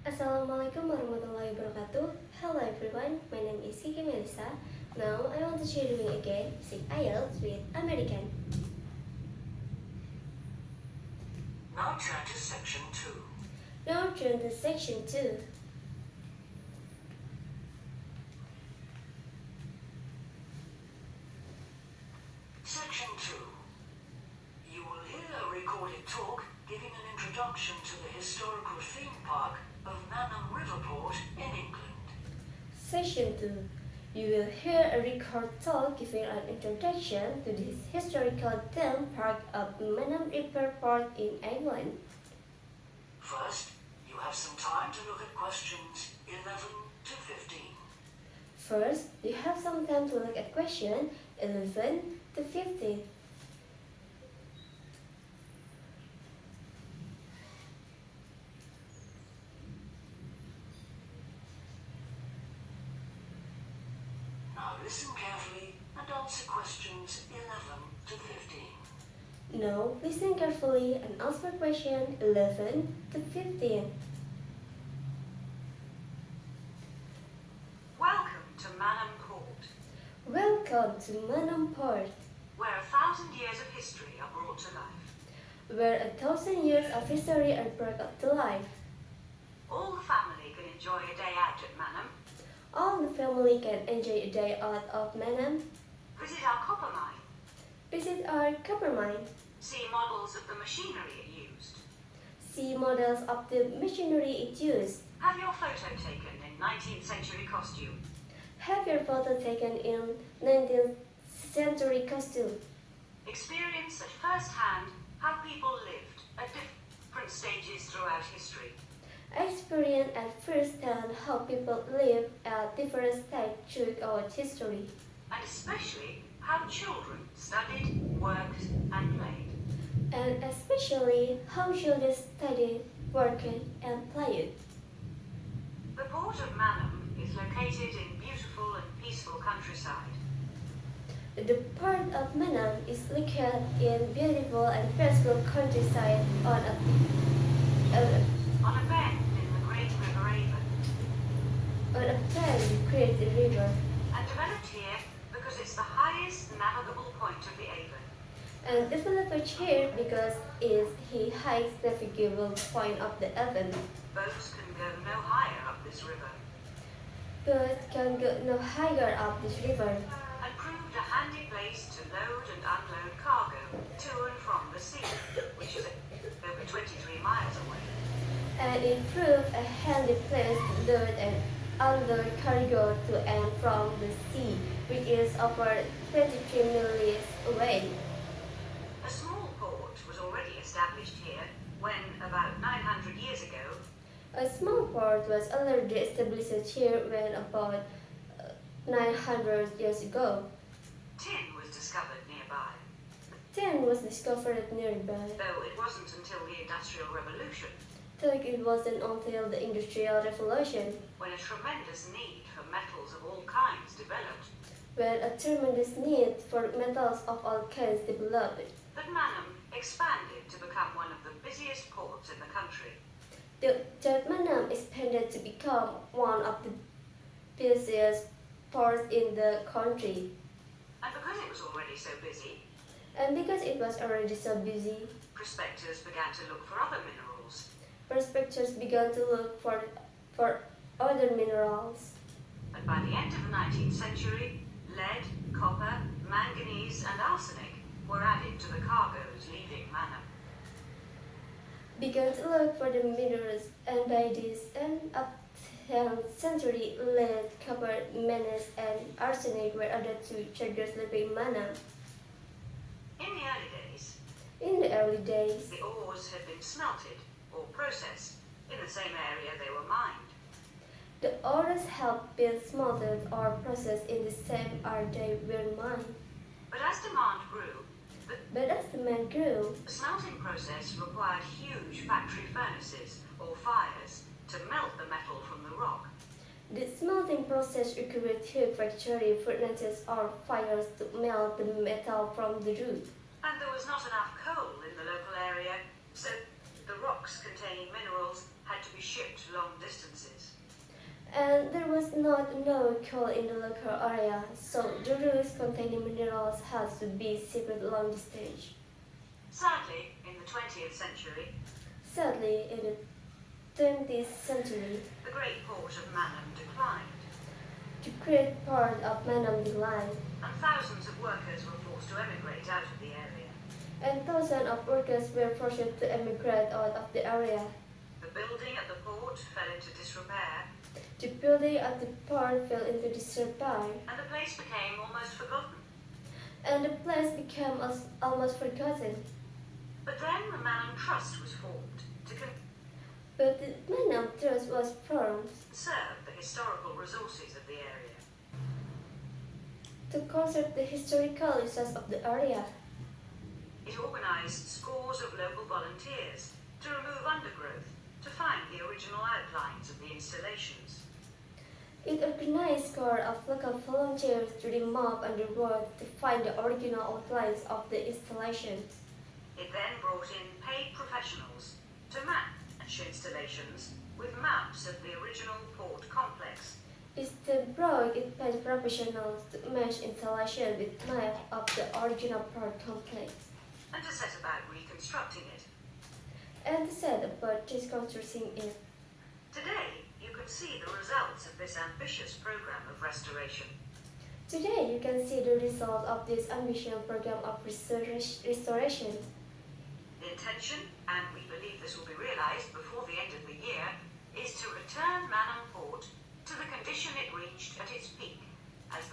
Assalamualaikum warahmatullahi wabarakatuh. Hello everyone, my name is Kiki Melissa. Now I want to share with you again basic IELTS with American. Now turn to section 2. Now turn to section 2. Section 2. You will hear a recorded talk giving an introduction to the historical theme park of Manham Riverport in England. Section 2. You will hear a record talk giving an introduction to this historical theme park of Manham Riverport in England. First, you have some time to look at questions 11 to 15. First, you have some time to look at question 11 to 15. Now listen carefully and answer questions 11 to 15. Now, listen carefully and answer question 11 to 15. Welcome to Manham Port, Welcome to Manham Paart, where 1,000 years of history are brought to life. where 1,000 years of history are brought to life. All the family can enjoy a day out at Manham. All the family can enjoy a day out of Manham. Visit our copper mine. Visit our copper mine. See models of the machinery it used. See models of the machinery it used. Have your photo taken in 19th century costume. Have your photo taken in 19th century costume. Experience at first hand how people lived at different stages throughout history. Experience at first hand how people live at different stages throughout history. And especially how children studied, worked and played. And especially how children studied, worked, and played. The port of Manham is located in beautiful and peaceful countryside. The part of Manham is located in beautiful and peaceful countryside on a bend in the Great River Avon, very great river, and developed here because it's the highest navigable point of the Avon. and developed here because it's the highest navigable point of the Avon, Boats can go no higher up this river, but can go no higher up this river, and proved a handy place to load and unload cargo to and from the sea, which is over 23 miles away. and it proved a handy place to load and unload cargo to and from the sea, which is over 23 miles away. A small port was already established here when, about 900 years ago, A small port was already established here when about 900 years ago. tin was discovered nearby, Tin was discovered nearby. though it wasn't until the Industrial Revolution Like it wasn't until the Industrial Revolution when a tremendous need for metals of all kinds developed when a tremendous need for metals of all kinds developed. that Manham expanded to become one of the busiest ports in the country. That Manham expanded to become one of the busiest ports in the country. And because it was already so busy, And because it was already so busy, prospectors began to look for other minerals. prospectors began to look for other minerals. And by the end of the 19th century, lead, copper, manganese and arsenic were added to the cargoes leaving Manham. Began to look for the minerals, and by this end of the 10th century, lead, copper, manganese, and arsenic were added to chargers leaving Manham. In the early days, In the early days, the ores had been smelted or processed in the same area they were mined. the ores have been smelted or processed in the same area they were mined. But as demand grew, But as the demand grew, the smelting process required huge factory furnaces or fires to melt the metal from the rock. the smelting process required huge factory furnaces or fires to melt the metal from the root. And there was not enough coal in the local area, so the rocks containing minerals had to be shipped long distances. And there was not enough coal in the local area, so the routes containing minerals had to be shipped long distance. Sadly, in the 20th century, Sadly, in the 20th century, the great port of Mannum declined, the great part of Manam declined, and thousands of workers were forced to emigrate out of the area. and thousands of workers were forced to emigrate out of the area. The building at the port fell into disrepair, The building at the port fell into disrepair, and the place became almost forgotten. and the place became almost forgotten. But then the Mannum Trust was formed to But the Manam Trust was formed conserve the historical resources of the area. to conserve the historical resources of the area. It organised scores of local volunteers to remove undergrowth, to find the original outlines of the installations. It organized scores of local volunteers to remove underwood to find the original outlines of the installations. It then brought in paid professionals to map installations with maps of the original port complex. It then brought in paid professionals to match installation with maps of the original port complex, And to set about reconstructing it. and said about reconstructing it. Today, you can see the results of this ambitious program of restoration. Today, you can see the result of this ambitious program of restoration. The intention, and we believe this will be realised before the end of the year, is to return Mannum Port to the condition it reached at its peak as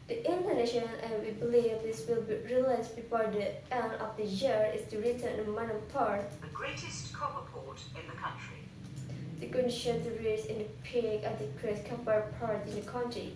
The intention, and we believe this will be realized before the end of the year, is to return the Manam Port, the greatest copper port in the country. the condition to reach in the peak of the great copper port in the country.